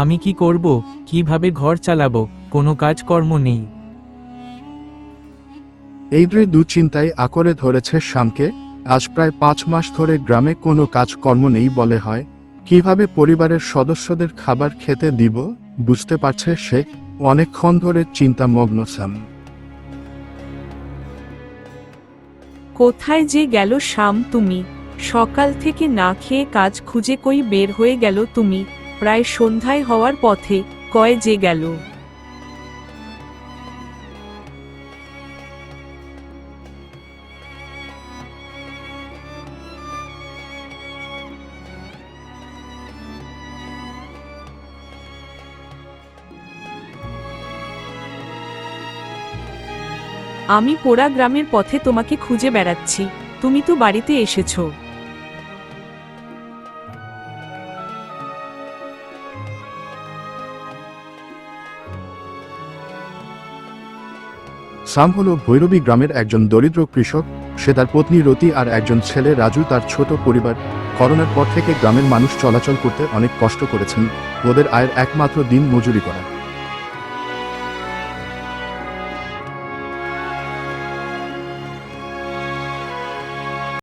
আমি কি করব, কিভাবে ঘর চালাবো, কোনো কাজকর্ম নেই। এই দুশ্চিন্তায় আঁকড়ে ধরেছে শ্যামকে। আজ প্রায় 5 মাস ধরে গ্রামে কোনো কাজকর্ম নেই বলে হয়। কিভাবে পরিবারের সদস্যদের খাবার খেতে দিব বুঝতে পারছে সে। অনেকক্ষণ ধরে চিন্তামগ্ন শ্যাম। কোথায় যে গেল শাম তুমি? সকাল থেকে না খেয়ে কাজ খুঁজে কই বের হয়ে গেল তুমি? প্রায় সন্ধ্যায় হওয়ার পথে, কয় যে গেল। আমি পোড়া গ্রামের পথে তোমাকে খুঁজে বেড়াচ্ছি, তুমি তো বাড়িতে এসেছো। শ্যাম হল ভৈরবী গ্রামের একজন দরিদ্র কৃষক। সে তার পত্নী রতি আর একজন ছেলে রাজু, তার ছোট পরিবার। করোনার পর থেকে গ্রামের মানুষ চলাচল করতে অনেক কষ্ট করেছেন। ওদের আয়ের একমাত্র দিন মজুরি করা।